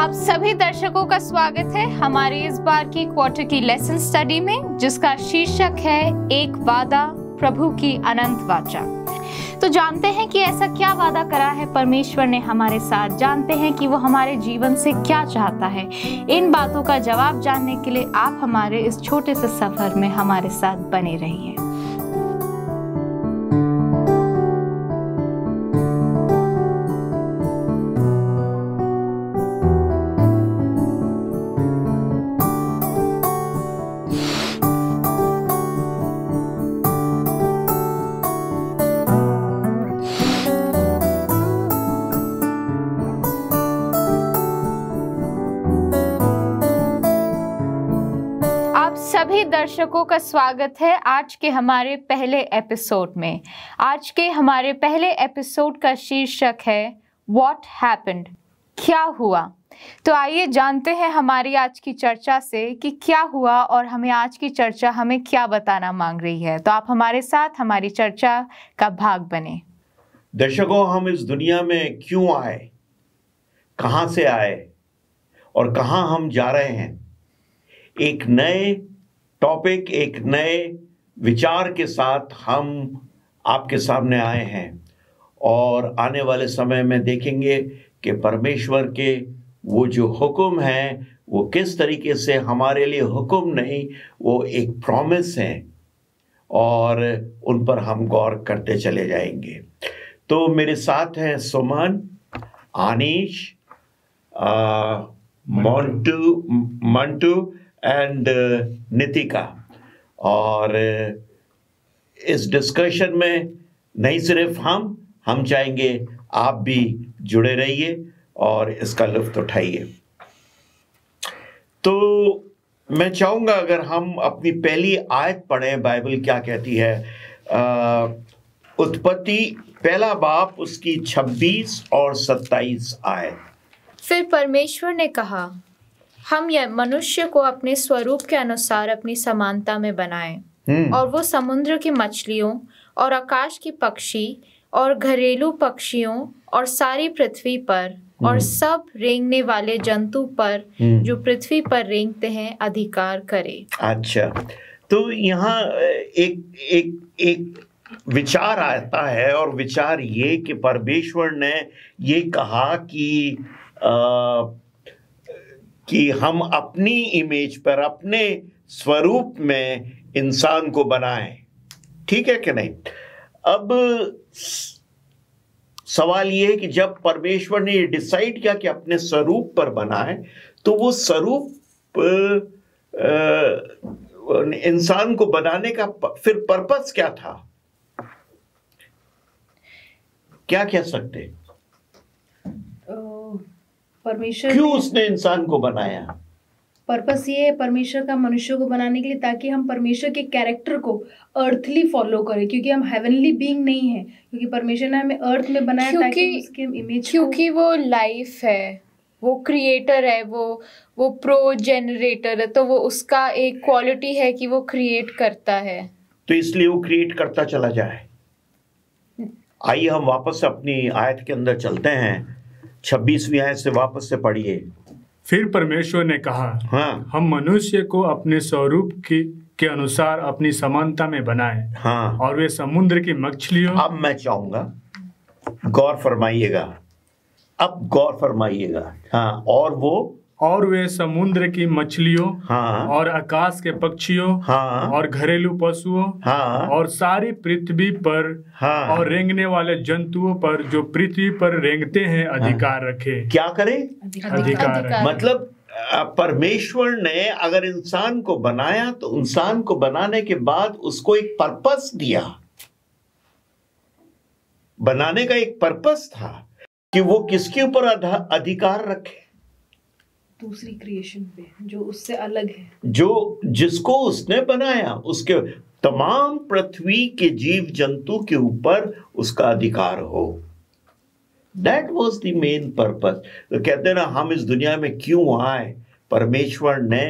आप सभी दर्शकों का स्वागत है हमारे इस बार की क्वार्टर की लेसन स्टडी में, जिसका शीर्षक है एक वादा, प्रभु की अनंत वाचा। तो जानते हैं कि ऐसा क्या वादा करा है परमेश्वर ने हमारे साथ, जानते हैं कि वो हमारे जीवन से क्या चाहता है। इन बातों का जवाब जानने के लिए आप हमारे इस छोटे से सफर में हमारे साथ बने रहिए। सभी दर्शकों का स्वागत है आज के हमारे पहले एपिसोड में। आज के हमारे पहले एपिसोड का शीर्षक है व्हाट हैपेंड, क्या हुआ। तो आइए जानते हैं हमारी आज की चर्चा से कि क्या हुआ और हमें आज की चर्चा हमें क्या बताना मांग रही है। तो आप हमारे साथ हमारी चर्चा का भाग बने। दर्शकों, हम इस दुनिया में क्यों आए, कहां से आए और कहां हम जा रहे हैं, एक नए टॉपिक, एक नए विचार के साथ हम आपके सामने आए हैं। और आने वाले समय में देखेंगे कि परमेश्वर के वो जो हुक्म हैं वो किस तरीके से हमारे लिए हुक्म नहीं, वो एक प्रॉमिस है और उन पर हम गौर करते चले जाएंगे। तो मेरे साथ हैं सुमन, आनीश, मंटू एंड नितिका। और इस डिस्कशन में नहीं सिर्फ हम चाहेंगे आप भी जुड़े रहिए और इसका लुत्फ उठाइए। तो मैं चाहूंगा अगर हम अपनी पहली आयत पढ़ें, बाइबल क्या कहती है। उत्पत्ति पहला बाप उसकी 26 और 27 आयत। फिर परमेश्वर ने कहा, हम यह मनुष्य को अपने स्वरूप के अनुसार अपनी समानता में बनाएं, और वो समुद्र की मछलियों और आकाश की पक्षी और घरेलू पक्षियों और सारी पृथ्वी पर और सब रेंगने वाले जंतु पर जो पृथ्वी पर रेंगते हैं अधिकार करे। अच्छा, तो यहाँ एक विचार आता है, और विचार ये कि परमेश्वर ने ये कहा कि हम अपनी इमेज पर, अपने स्वरूप में इंसान को बनाएं। ठीक है कि नहीं? अब सवाल ये है कि जब परमेश्वर ने ये डिसाइड किया कि अपने स्वरूप पर बनाएं, तो वो स्वरूप इंसान को बनाने का फिर पर्पस क्या था? क्या कह सकते? परमेश्वर क्यों उसने इंसान को बनाया? पर्पस ये है परमेश्वर का मनुष्य को बनाने के लिए, ताकि हम परमेश्वर के कैरेक्टर को अर्थली फॉलो करें, क्योंकि हम हेवनली बीइंग नहीं है, क्योंकि परमेश्वर ने हमें अर्थ में बनाया ताकि उसके इमेज, क्योंकि वो लाइफ है, वो क्रिएटर है, वो प्रो जनरेटर है, तो वो उसका एक क्वालिटी है कि वो क्रिएट करता है, तो इसलिए वो क्रिएट करता चला जाए। आइए हम वापस अपनी आयत के अंदर चलते हैं। 26वीं आयत से वापस से पढ़िए। फिर परमेश्वर ने कहा, हाँ, हम मनुष्य को अपने स्वरूप के अनुसार अपनी समानता में बनाएं, हाँ, और वे समुद्र की मछलियों। अब मैं चाहूंगा गौर फरमाइएगा, अब गौर फरमाइएगा। हाँ, और वे समुद्र की मछलियों, हाँ, और आकाश के पक्षियों, हाँ, और घरेलू पशुओं, हाँ, और सारी पृथ्वी पर, हाँ, और रेंगने वाले जंतुओं पर जो पृथ्वी पर रेंगते हैं अधिकार रखे। क्या करें? अधिकार रखे। मतलब परमेश्वर ने अगर इंसान को बनाया तो इंसान को बनाने के बाद उसको एक पर्पस दिया। बनाने का एक पर्पस था कि वो किसके ऊपर अधिकार रखे? दूसरी क्रिएशन पे जो उससे अलग है, जो जिसको उसने बनाया, उसके तमाम पृथ्वी के जीव जंतु के ऊपर उसका अधिकार हो। That was the main purpose। तो कहते हैं ना, हम इस दुनिया में क्यों आए? परमेश्वर ने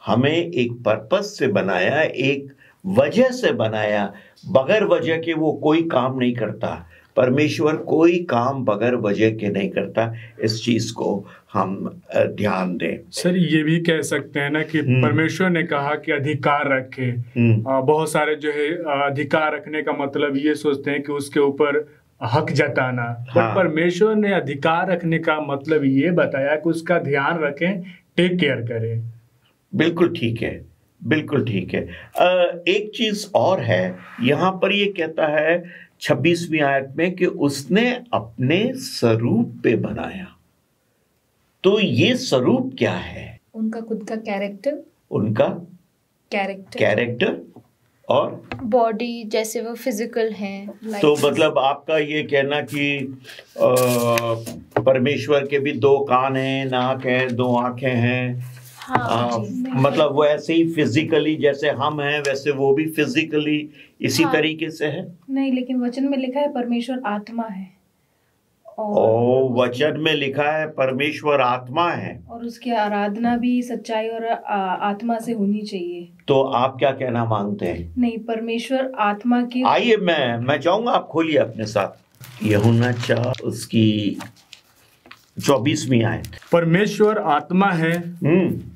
हमें एक पर्पस से बनाया, एक वजह से बनाया। बगैर वजह के वो कोई काम नहीं करता। परमेश्वर कोई काम बगैर वजह के नहीं करता। इस चीज को हम ध्यान दें। सर ये भी कह सकते हैं ना कि परमेश्वर ने कहा कि अधिकार रखे। बहुत सारे जो है अधिकार रखने का मतलब ये सोचते हैं कि उसके ऊपर हक जताना। हाँ। परमेश्वर ने अधिकार रखने का मतलब ये बताया कि उसका ध्यान रखें, टेक केयर करें। बिल्कुल ठीक है, बिल्कुल ठीक है। एक चीज और है, यहाँ पर ये कहता है 26वीं आयत में कि उसने अपने स्वरूप पे बनाया। तो ये स्वरूप क्या है? उनका खुद का कैरेक्टर, उनका कैरेक्टर और बॉडी, जैसे वो फिजिकल हैं। तो मतलब आपका ये कहना कि परमेश्वर के भी 2 कान हैं, नाक है, 2 आंखें हैं। हाँ, मतलब वो ऐसे ही फिजिकली जैसे हम हैं वैसे वो भी फिजिकली इसी तरीके से है? नहीं, लेकिन वचन में लिखा है परमेश्वर आत्मा है। वचन में लिखा है परमेश्वर आत्मा है और उसकी आराधना भी सच्चाई और आत्मा से होनी चाहिए। तो आप क्या कहना मांगते हैं? नहीं, परमेश्वर आत्मा की। आइए मैं चाहूंगा आप खोलिए अपने साथ यूहन्ना 4 उसकी 24वीं आयत। परमेश्वर आत्मा है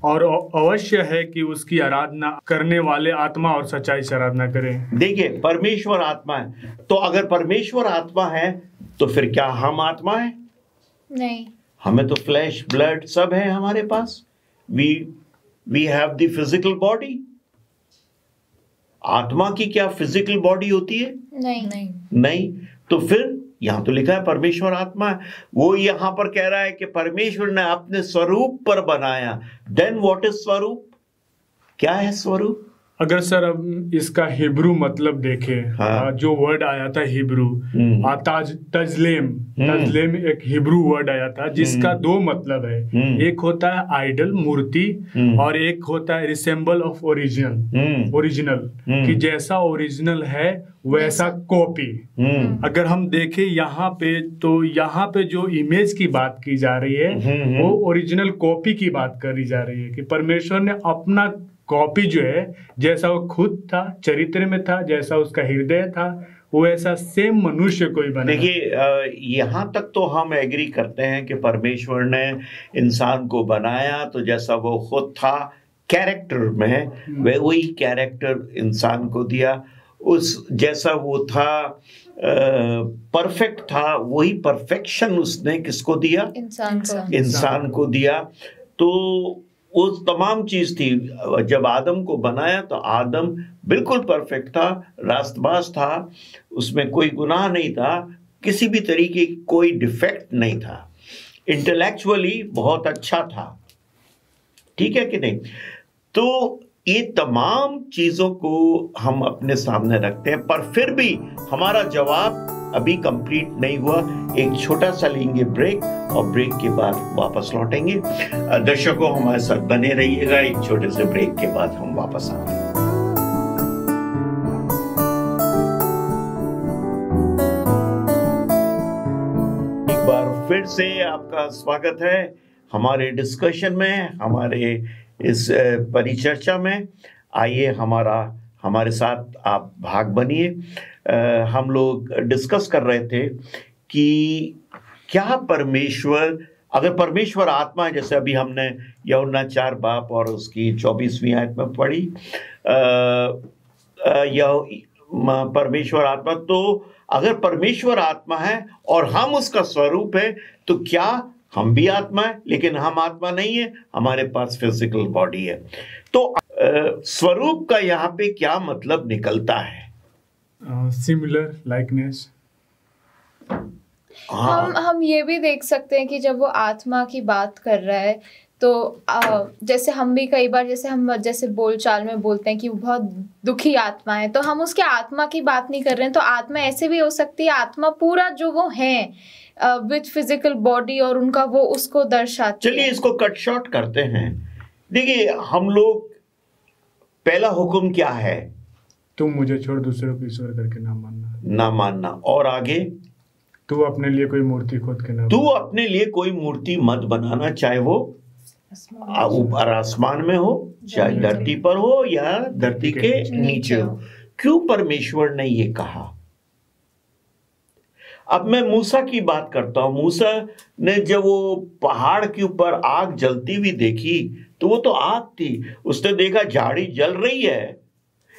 और अवश्य है कि उसकी आराधना करने वाले आत्मा और सच्चाई से आराधना करें। देखिए, परमेश्वर आत्मा है, तो अगर परमेश्वर आत्मा है तो फिर क्या हम आत्मा है? नहीं, हमें तो फ्लैश ब्लड सब है हमारे पास। We have the physical body. आत्मा की क्या फिजिकल बॉडी होती है? नहीं। तो फिर यहां तो लिखा है परमेश्वर आत्मा है। वो यहां पर कह रहा है कि परमेश्वर ने अपने स्वरूप पर बनाया। देन व्हाट इज स्वरूप? क्या है स्वरूप? अगर सर अब इसका हिब्रू मतलब देखें, हाँ। जो वर्ड आया था हिब्रू, तजलेम एक हिब्रू वर्ड आया था जिसका 2 मतलब है। एक होता है आइडल, मूर्ति, और एक होता है रिसेंबल ऑफ ओरिजिनल, कि जैसा ओरिजिनल है वैसा कॉपी। अगर हम देखें यहाँ पे, तो यहाँ पे जो इमेज की बात की जा रही है वो ओरिजिनल कॉपी की बात करी जा रही है कि परमेश्वर ने अपना कॉपी जो है, जैसा वो खुद था, चरित्र में था, जैसा उसका हृदय था, वो ऐसा सेम मनुष्य को ही बना। देखिए, यहाँ तक तो हम एग्री करते हैं कि परमेश्वर ने इंसान को बनाया तो जैसा वो खुद था कैरेक्टर में, वही कैरेक्टर इंसान को दिया। उस जैसा वो था परफेक्ट था, वही परफेक्शन उसने किसको दिया? इंसान को दिया। तो वो तमाम चीज थी। जब आदम को बनाया तो आदम बिल्कुल परफेक्ट था, रास्तबाज था, उसमें कोई गुनाह नहीं था, किसी भी तरीके की कोई डिफेक्ट नहीं था, इंटेलेक्चुअली बहुत अच्छा था। ठीक है कि नहीं? तो ये तमाम चीजों को हम अपने सामने रखते हैं, पर फिर भी हमारा जवाब अभी कंप्लीट नहीं हुआ। एक छोटा सा लेंगे ब्रेक और ब्रेक के बाद वापस लौटेंगे। दर्शकों, हमारे साथ बने रहिएगा। एक छोटे से ब्रेक के बाद हम वापस आते हैं। एक बार फिर से आपका स्वागत है हमारे डिस्कशन में, हमारे इस परिचर्चा में। आइए हमारे साथ आप भाग बनिए। हम लोग डिस्कस कर रहे थे कि क्या अगर परमेश्वर आत्मा है, जैसे अभी हमने यूहन्ना 4 बाब और उसकी 24वीं आयत में पढ़ी, परमेश्वर आत्मा, तो अगर परमेश्वर आत्मा है और हम उसका स्वरूप है तो क्या हम भी आत्मा है? लेकिन हम आत्मा नहीं है, हमारे पास फिजिकल बॉडी है। तो स्वरूप का यहाँ पे क्या मतलब निकलता है? Similar, likeness. हम ये भी देख सकते हैं कि जब वो आत्मा की बात कर रहा है तो जैसे हम भी कई बार जैसे बोलचाल में बोलते हैं कि वो बहुत दुखी आत्मा है, तो हम उसके आत्मा की बात नहीं कर रहे हैं। तो आत्मा ऐसे भी हो सकती है, आत्मा पूरा जो वो है विद फिजिकल बॉडी, और उनका वो उसको दर्शाती है। चलिए इसको कट शॉर्ट करते हैं। देखिए, हम लोग, पहला हुक्म क्या है? तुम मुझे छोड़ दूसरों को ईश्वर करके ना मानना। और आगे? तू अपने लिए कोई मूर्ति खोद के ना तू अपने लिए कोई मूर्ति मत बनाना, चाहे वो ऊपर आसमान में हो, चाहे धरती पर हो या धरती के नीचे हो। क्यों परमेश्वर ने ये कहा? अब मैं मूसा की बात करता हूं। मूसा ने जब वो पहाड़ के ऊपर आग जलती हुई देखी तो वो तो आग थी, उसने देखा झाड़ी जल रही है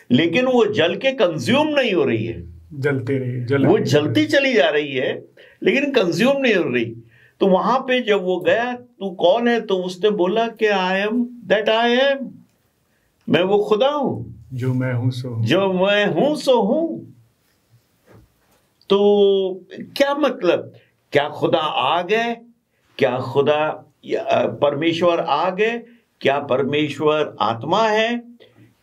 लेकिन वो जल के कंज्यूम नहीं हो रही है, वो जलती चली जा रही है लेकिन कंज्यूम नहीं हो रही। तो वहां पे जब वो गया, तू कौन है, तो उसने बोला कि I am that I am, मैं वो खुदा हूं, जो मैं हूं सो हूं। तो क्या मतलब, क्या खुदा आग है, क्या खुदा परमेश्वर आग है, क्या परमेश्वर आत्मा है,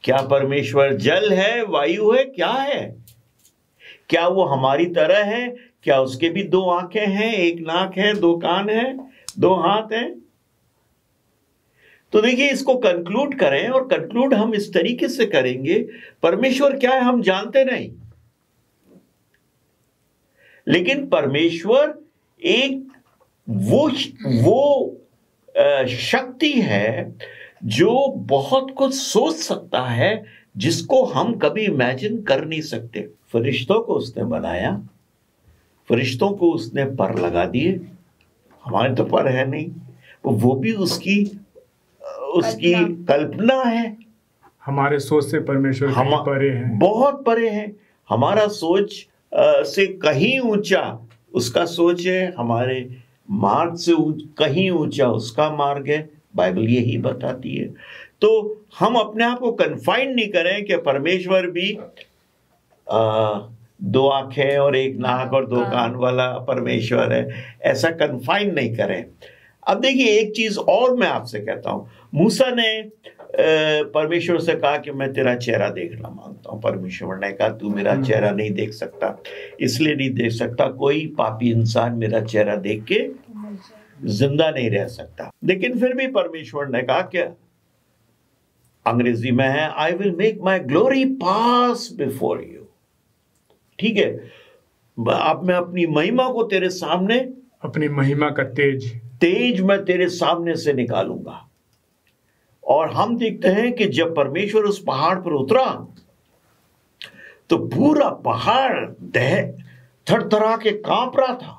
क्या परमेश्वर जल है, वायु है, क्या है? क्या वो हमारी तरह है? क्या उसके भी 2 आंखें हैं, 1 नाक है, 2 कान है, 2 हाथ हैं? तो देखिए, इसको कंक्लूड करें, और कंक्लूड हम इस तरीके से करेंगे, परमेश्वर क्या है हम जानते नहीं, लेकिन परमेश्वर एक वो शक्ति है जो बहुत कुछ सोच सकता है जिसको हम कभी इमेजिन कर नहीं सकते। फरिश्तों को उसने बनाया, फरिश्तों को उसने पर लगा दिए, हमारे तो पर है नहीं, वो भी उसकी कल्पना है। हमारे सोच से परमेश्वर परे हैं, बहुत परे हैं। हमारा सोच से कहीं ऊंचा उसका सोच है, हमारे मार्ग से कहीं ऊंचा उसका मार्ग है, बाइबल यही बताती है। तो हम अपने आप को कन्फाइन नहीं करें कि परमेश्वर भी 2 आंखें और 1 नाक और 2 कान वाला परमेश्वर है, ऐसा कन्फाइन नहीं करें। अब देखिए, एक चीज और मैं आपसे कहता हूं, मूसा ने परमेश्वर से कहा कि मैं तेरा चेहरा देखना मांगता हूं। परमेश्वर ने कहा तू मेरा चेहरा नहीं देख सकता, इसलिए नहीं देख सकता, कोई पापी इंसान मेरा चेहरा देख के जिंदा नहीं रह सकता। लेकिन फिर भी परमेश्वर ने कहा कि अंग्रेजी में है, I will make my glory pass before you. ठीक है, अब मैं अपनी महिमा को तेरे सामने, अपनी महिमा का तेज मैं तेरे सामने से निकालूंगा। और हम देखते हैं कि जब परमेश्वर उस पहाड़ पर उतरा तो पूरा पहाड़ थरथरा के कांप रहा था,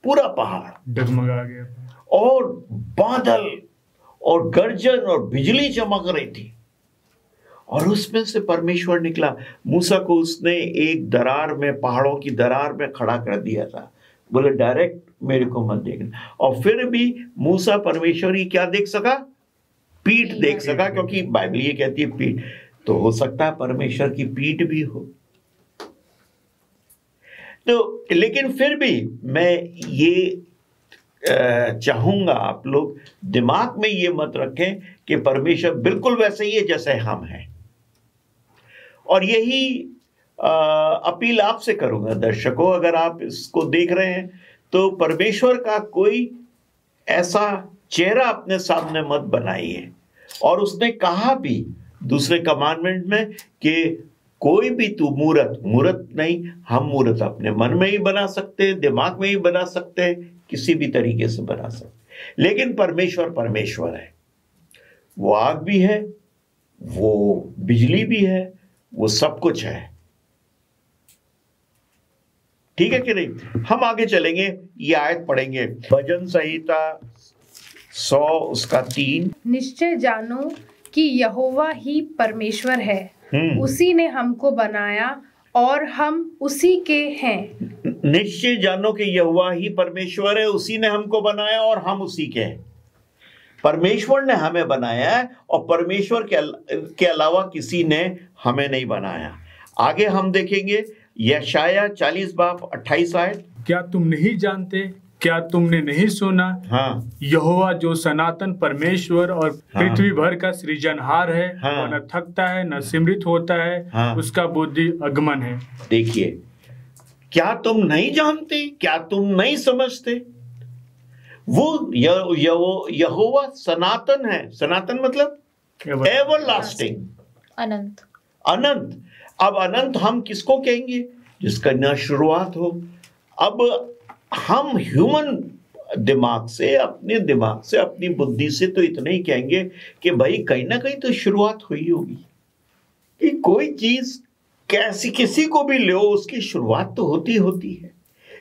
पूरा पहाड़ डगमगा गया, और बादल और गर्जन और बिजली चमक रही थी, और उसमें से परमेश्वर निकला। मूसा को उसने एक दरार में, पहाड़ों की दरार में खड़ा कर दिया था, बोले डायरेक्ट मेरे को मत देखना। और फिर भी मूसा परमेश्वर ही क्या देख सका, पीठ देख सका, क्योंकि बाइबल ये कहती है पीठ, तो हो सकता है परमेश्वर की पीठ भी हो। तो लेकिन फिर भी मैं ये चाहूंगा आप लोग दिमाग में ये मत रखें कि परमेश्वर बिल्कुल वैसे ही है जैसे हम हैं। और यही अपील आपसे करूंगा दर्शकों, अगर आप इसको देख रहे हैं तो परमेश्वर का कोई ऐसा चेहरा अपने सामने मत बनाइए। और उसने कहा भी दूसरे कमांडमेंट में कि कोई भी तू मूर्त नहीं, हम मूर्त अपने मन में ही बना सकते हैं, दिमाग में ही बना सकते हैं, किसी भी तरीके से बना सकते, लेकिन परमेश्वर है। वो आग भी है, वो बिजली भी है, वो सब कुछ है। ठीक है कि नहीं? हम आगे चलेंगे, ये आयत पढ़ेंगे, भजन संहिता 100 उसका 3। निश्चय जानो कि यहोवा ही परमेश्वर है, उसी ने हमको बनाया और हम उसी के हैं। निश्चय जानो कि यहोवा ही परमेश्वर है, उसी ने हमको बनाया और हम उसी के हैं। परमेश्वर ने हमें बनाया है और परमेश्वर के अलावा किसी ने हमें नहीं बनाया। आगे हम देखेंगे यशाया 40 बाब 28 आयत। क्या तुम नहीं जानते, क्या तुमने नहीं सुना? हाँ। यहोवा जो सनातन परमेश्वर और पृथ्वी भर का सृजनहार है, हाँ। न थकता है न सिमरित होता है, हाँ। उसका बुद्धि अगमन है। देखिए, क्या तुम नहीं जानते, क्या तुम नहीं समझते? वो यहोवा सनातन है। सनातन मतलब एवरलास्टिंग, अनंत। अब अनंत हम किसको कहेंगे? जिसका न शुरुआत हो। अब हम ह्यूमन दिमाग से, अपनी बुद्धि से तो इतना ही कहेंगे कि भाई कहीं ना कहीं तो शुरुआत हुई होगी, कि कोई चीज कैसी किसी को भी लो उसकी शुरुआत तो होती है।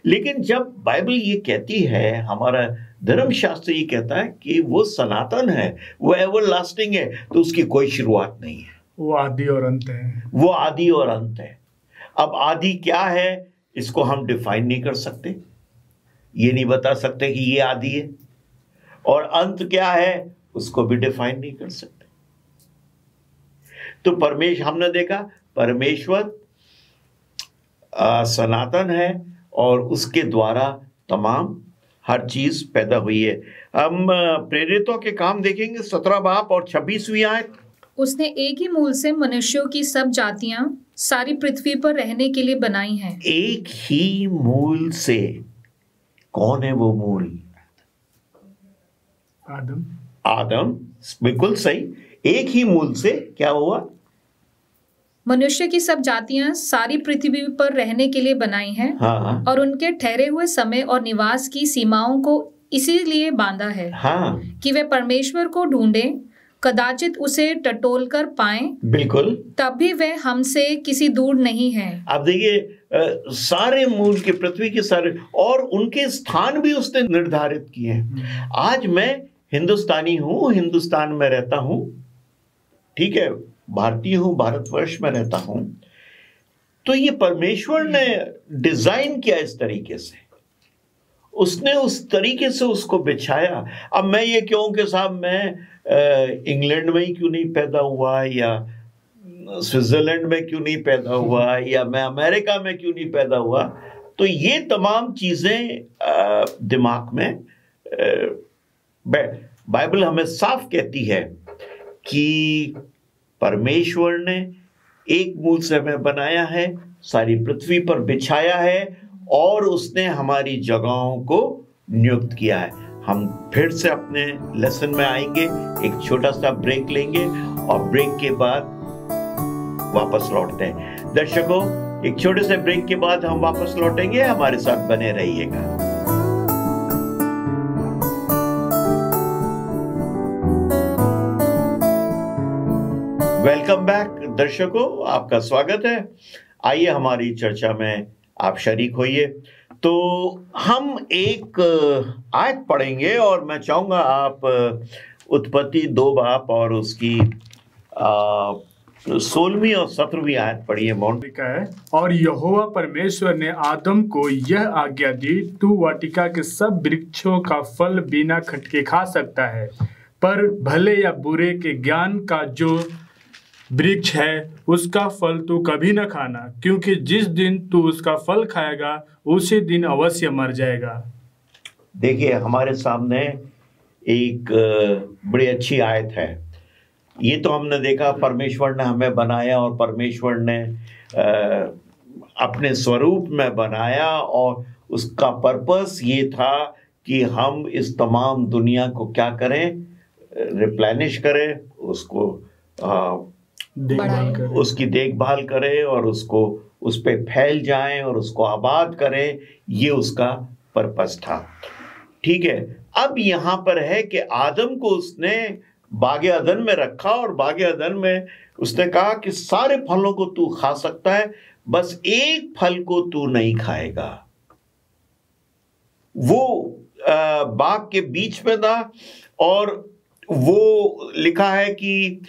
लेकिन जब बाइबल ये कहती है, हमारा धर्मशास्त्र ये कहता है कि वो सनातन है, वो एवर लास्टिंग है, तो उसकी कोई शुरुआत नहीं है, वो आदि और अंत है। वो आदि और अंत है। अब आदि क्या है इसको हम डिफाइन नहीं कर सकते, ये नहीं बता सकते कि ये आदि है, और अंत क्या है उसको भी डिफाइन नहीं कर सकते। तो परमेश्वर, हमने देखा परमेश्वर सनातन है और उसके द्वारा तमाम हर चीज पैदा हुई है। हम प्रेरितों के काम देखेंगे 17 बाब और 26वीं आयत। उसने एक ही मूल से मनुष्यों की सब जातियां सारी पृथ्वी पर रहने के लिए बनाई हैं। एक ही मूल से, कौन है वो मूल? आदम। आदम, बिल्कुल सही। एक ही मूल से क्या हुआ? मनुष्य की सब जातियां सारी पृथ्वी पर रहने के लिए बनाई हैं। हाँ। और उनके ठहरे हुए समय और निवास की सीमाओं को इसीलिए बांधा है, हाँ, कि वे परमेश्वर को ढूंढें, कदाचित उसे टटोल कर पाएं। बिल्कुल, तब भी वे हमसे किसी दूर नहीं है। अब देखिए सारे मूल के, पृथ्वी के सारे, और उनके स्थान भी उसने निर्धारित किए हैं। आज मैं हिंदुस्तानी हूं, हिंदुस्तान में रहता हूं, ठीक है, भारतीय हूं, भारतवर्ष में रहता हूं, तो ये परमेश्वर ने डिजाइन किया इस तरीके से, उसने उस तरीके से उसको बिछाया। अब मैं ये कहूं कि साहब मैं इंग्लैंड में ही क्यों नहीं पैदा हुआ, या स्विट्जरलैंड में क्यों नहीं पैदा हुआ, या मैं अमेरिका में क्यों नहीं पैदा हुआ, तो ये तमाम चीजें दिमाग में बाइबल हमें साफ कहती है कि परमेश्वर ने एक मूल से हमें बनाया है, सारी पृथ्वी पर बिछाया है, और उसने हमारी जगहों को नियुक्त किया है। हम फिर से अपने लेसन में आएंगे, एक छोटा सा ब्रेक लेंगे और ब्रेक के बाद वापस लौटते हैं। दर्शकों, एक छोटे से ब्रेक के बाद हम वापस लौटेंगे, हमारे साथ बने रहिएगा। वेलकम बैक दर्शकों, आपका स्वागत है। आइए हमारी चर्चा में आप शरीक होइए। तो हम एक आयत पढ़ेंगे और मैं चाहूंगा आप उत्पत्ति 2 बाब और उसकी 16वीं और 17वीं आयत पढ़िए। लिखा है, और यहोवा परमेश्वर ने आदम को यह आज्ञा दी, तू वाटिका के सब वृक्षों का फल बिना खटके खा सकता है, पर भले या बुरे के ज्ञान का जो वृक्ष है उसका फल तू कभी न खाना, क्योंकि जिस दिन तू उसका फल खाएगा उसी दिन अवश्य मर जाएगा। देखिए, हमारे सामने एक बड़ी अच्छी आयत है। ये तो हमने देखा परमेश्वर ने हमें बनाया और परमेश्वर ने अपने स्वरूप में बनाया, और उसका पर्पस ये था कि हम इस तमाम दुनिया को क्या करें, रिप्लेनिश करें, उसको उसकी देखभाल करें और उसको उस पे फैल जाएं और उसको आबाद करें। ये उसका पर्पस था, ठीक है। अब यहां पर है कि आदम को उसने बागे अदन में रखा और बागे अदन में उसने कहा कि सारे फलों को तू खा सकता है, बस एक फल को तू नहीं खाएगा। वो बाग के बीच में था और वो लिखा है कि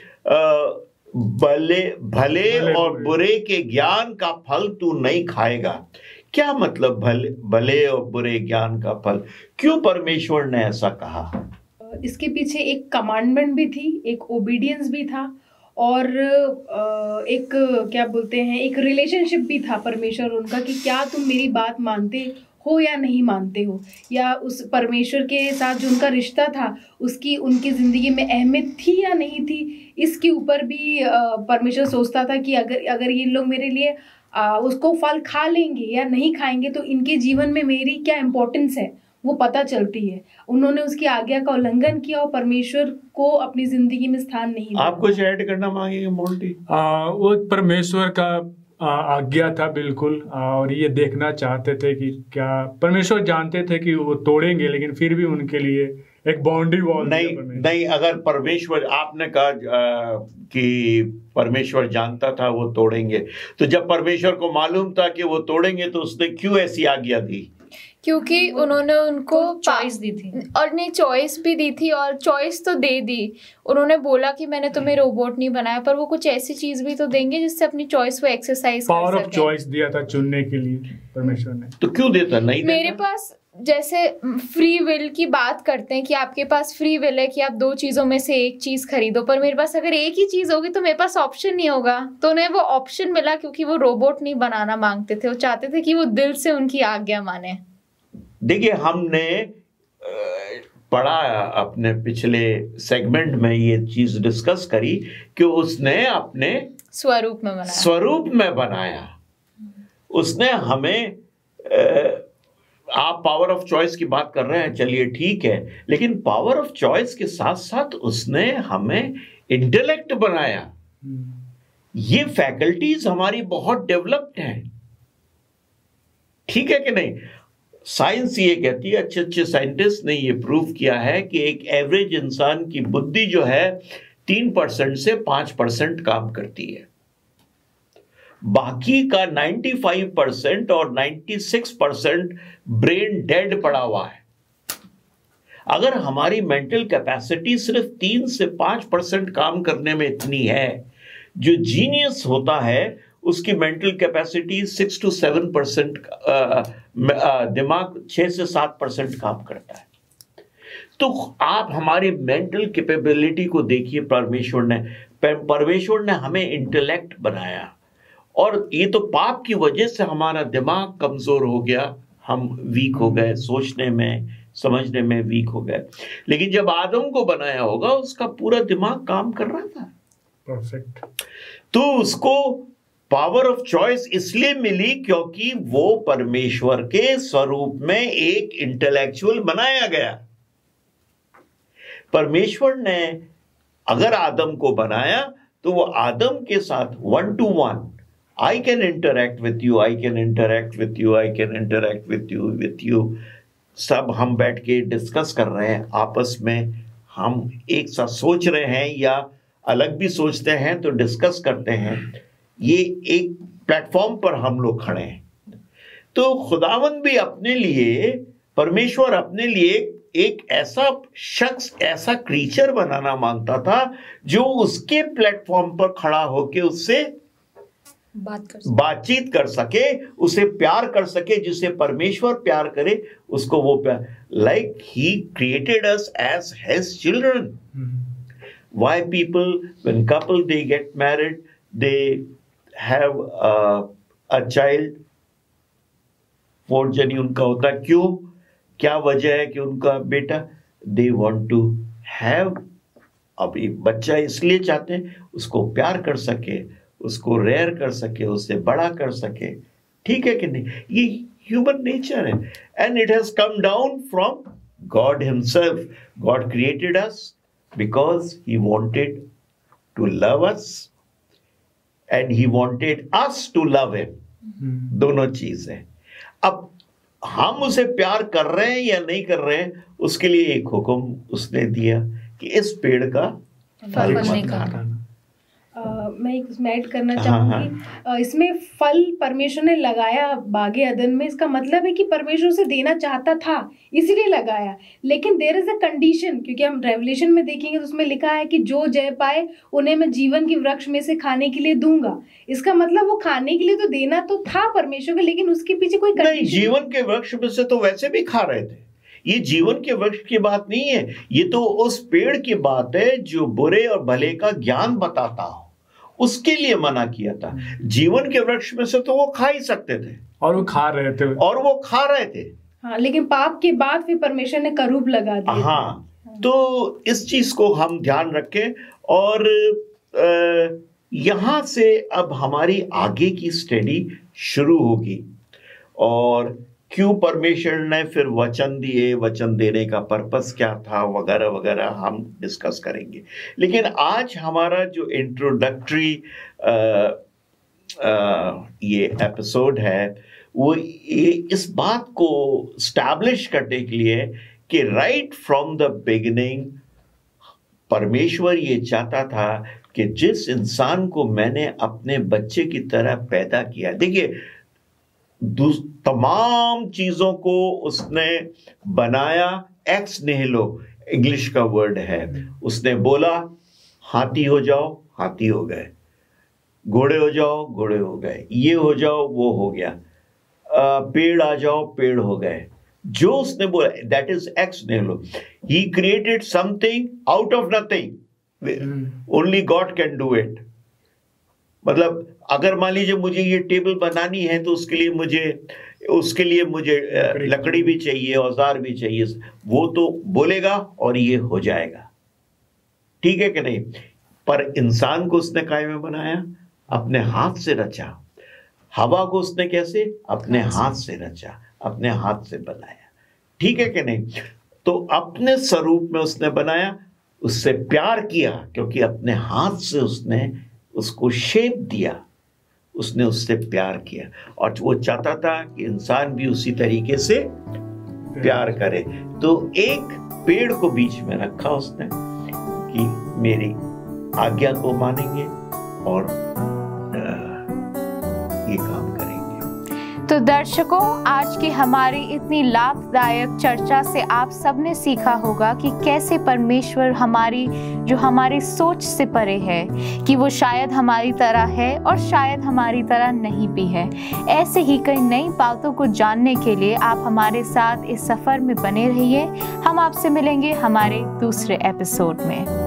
भले और बुरे के ज्ञान का फल तू नहीं खाएगा। क्या मतलब भले और बुरे ज्ञान का फल? क्यों परमेश्वर ने ऐसा कहा? इसके पीछे एक कमांडमेंट भी थी, एक ओबीडियंस भी था, और एक क्या बोलते हैं, एक रिलेशनशिप भी था परमेश्वर उनका, कि क्या तुम मेरी बात मानते हो या नहीं मानते हो, या उस परमेश्वर के साथ जो उनका रिश्ता था उसकी उनकी ज़िंदगी में अहमियत थी या नहीं थी। इसके ऊपर भी परमेश्वर सोचता था कि अगर ये लोग मेरे लिए उसको फल खा लेंगे या नहीं खाएंगे तो इनके जीवन में मेरी क्या इम्पोर्टेंस है वो पता चलती है। उन्होंने उसकी आज्ञा का उल्लंघन किया और परमेश्वर को अपनी ज़िंदगी में स्थान नहीं दिया। आप कुछ ऐड करना मांगेंगे मोंटी? वो परमेश्वर का आज्ञा था बिल्कुल, और ये देखना चाहते थे कि क्या परमेश्वर जानते थे कि वो तोड़ेंगे, लेकिन फिर भी उनके लिए एक बाउंड्री वॉल नहीं। अगर परमेश्वर, आपने कहा कि परमेश्वर जानता था वो तोड़ेंगे, तो जब परमेश्वर को मालूम था कि वो तोड़ेंगे तो उसने क्यों ऐसी आज्ञा दी? क्योंकि उन्होंने उनको चॉइस दी थी, और नहीं चॉइस भी दी थी, और चॉइस तो दे दी। उन्होंने बोला कि मैंने तुम्हें रोबोट नहीं बनाया, पर वो कुछ ऐसी चीज भी तो देंगे जिससे अपनी चॉइस वो एक्सरसाइज कर सके। पावर ऑफ चॉइस दिया था चुनने के लिए परमेश्वर ने। तो क्यों देता नहीं? मेरे पास जैसे फ्री विल की बात करते हैं कि आपके पास फ्री विल है कि आप दो चीजों में से एक चीज खरीदो, पर मेरे पास अगर एक ही चीज होगी तो मेरे पास ऑप्शन नहीं होगा। तो उन्हें वो ऑप्शन मिला क्योंकि वो रोबोट नहीं बनाना मांगते थे, वो चाहते थे कि वो दिल से उनकी आज्ञा माने। देखिए, हमने पढ़ा अपने पिछले सेगमेंट में ये चीज डिस्कस करी कि उसने अपने स्वरूप में बनाया। उसने हमें आप पावर ऑफ चॉइस की बात कर रहे हैं, चलिए ठीक है, लेकिन पावर ऑफ चॉइस के साथ साथ उसने हमें इंटेलेक्ट बनाया। ये फैकल्टीज हमारी बहुत डेवलप्ड हैं, ठीक है कि नहीं? साइंस ये कहती है, अच्छे अच्छे साइंटिस्ट ने ये प्रूव किया है कि एक एवरेज इंसान की बुद्धि जो है 3% से 5% काम करती है, बाकी का 95% और 96% ब्रेन डेड पड़ा हुआ है। अगर हमारी मेंटल कैपेसिटी सिर्फ 3 से 5% काम करने में इतनी है, जो जीनियस होता है उसकी मेंटल कैपेसिटी 6 to 7%, दिमाग 6 से 7% काम करता है। तो आप हमारी मेंटल कैपेबिलिटी को देखिए। परमेश्वर ने हमें इंटेलेक्ट बनाया, और ये तो पाप की वजह से हमारा दिमाग कमजोर हो गया, हम वीक हो गए, सोचने में समझने में वीक हो गए। लेकिन जब आदम को बनाया होगा उसका पूरा दिमाग काम कर रहा था, परफेक्ट। तो उसको पावर ऑफ चॉइस इसलिए मिली क्योंकि वो परमेश्वर के स्वरूप में एक इंटेलेक्चुअल बनाया गया। परमेश्वर ने अगर आदम को बनाया तो वो आदम के साथ 1 to 1, I can interact with you, I can interact with you, I can interact with you, सब हम बैठ के डिस्कस कर रहे हैं आपस में, हम एक साथ सोच रहे हैं या अलग भी सोचते हैं तो डिस्कस करते हैं। ये एक प्लेटफॉर्म पर हम लोग खड़े हैं। तो खुदावन भी अपने लिए, परमेश्वर अपने लिए एक ऐसा शख्स, ऐसा क्रीचर बनाना मांगता था जो उसके प्लेटफॉर्म पर खड़ा होके उससे बातचीत कर सके, उसे प्यार कर सके, जिसे परमेश्वर प्यार करे उसको वो प्यार, like he created us as his children. Why people, when couple they get married, they have a child, फोर्जनी उनका होता है, क्यों, क्या वजह है कि उनका बेटा, they want to have, अभी बच्चा इसलिए चाहते हैं उसको प्यार कर सके, उसको रेयर कर सके, उससे बड़ा कर सके, ठीक है कि नहीं? ये ह्यूमन नेचर है, and it has come down from God himself. God created us because he wanted to love us and he wanted us to love him. दोनों चीज है। अब हम उसे प्यार कर रहे हैं या नहीं कर रहे हैं, उसके लिए एक हुक्म उसने दिया कि इस पेड़ का फल मत खाना। मैं इसमें ऐड करना चाहूंगी, इसमें फल परमेश्वर ने लगाया बागे अदन में, इसका मतलब है कि परमेश्वर उसे देना चाहता था इसीलिए लगाया, लेकिन देयर इज अ कंडीशन। क्योंकि हम रेवलेशन में देखेंगे तो उसमें लिखा है कि जो जय पाए उन्हें मैं जीवन के वृक्ष में से खाने के लिए दूंगा। इसका मतलब वो खाने के लिए तो देना तो था परमेश्वर को, लेकिन उसके पीछे कोई कंडीशन। जीवन के वृक्ष में से तो वैसे भी खा रहे थे, ये जीवन के वृक्ष की बात नहीं है, ये तो उस पेड़ की बात है जो बुरे और भले का ज्ञान बताता हो, उसके लिए मना किया था। जीवन के वृक्ष में से तो वो खा ही सकते थे, और वो खा रहे थे। हाँ, लेकिन पाप के बाद फिर परमेश्वर ने करूब लगा दिया। हाँ, तो इस चीज को हम ध्यान रखें। और यहां से अब हमारी आगे की स्टडी शुरू होगी, और क्यों परमेश्वर ने फिर वचन दिए, वचन देने का पर्पस क्या था, वगैरह वगैरह हम डिस्कस करेंगे। लेकिन आज हमारा जो इंट्रोडक्टरी ये एपिसोड है वो इस बात को स्टैब्लिश करने के लिए कि राइट फ्रॉम द बिगिनिंग परमेश्वर ये चाहता था कि जिस इंसान को मैंने अपने बच्चे की तरह पैदा किया, देखिए तमाम चीजों को उसने बनाया एक्स निहिलो, इंग्लिश का वर्ड है। उसने बोला हाथी हो जाओ, हाथी हो गए, घोड़े हो जाओ, घोड़े हो गए, ये हो जाओ, वो हो गया, पेड़ आ जाओ, पेड़ हो गए। जो उसने बोला that is ex nihilo. He created something out of nothing. Only God can do it. मतलब अगर मान लीजिए मुझे ये टेबल बनानी है तो उसके लिए मुझे लकड़ी भी चाहिए, औजार भी चाहिए। वो तो बोलेगा और ये हो जाएगा, ठीक है कि नहीं। पर इंसान को उसने काय में बनाया? अपने हाथ से रचा। हवा को उसने कैसे? अपने हाथ से रचा, अपने हाथ से बनाया, ठीक है कि नहीं। तो अपने स्वरूप में उसने बनाया, उससे प्यार किया, क्योंकि अपने हाथ से उसने उसको शेप दिया, उसने उससे प्यार किया। और वो चाहता था कि इंसान भी उसी तरीके से प्यार करे। तो एक पेड़ को बीच में रखा उसने कि मेरी आज्ञा को मानेंगे और ये काम करेंगे। तो दर्शकों, आज की हमारी इतनी लाभदायक चर्चा से आप सबने सीखा होगा कि कैसे परमेश्वर हमारी सोच से परे है, कि वो शायद हमारी तरह है और शायद हमारी तरह नहीं भी है। ऐसे ही कई नई बातों को जानने के लिए आप हमारे साथ इस सफ़र में बने रहिए। हम आपसे मिलेंगे हमारे दूसरे एपिसोड में।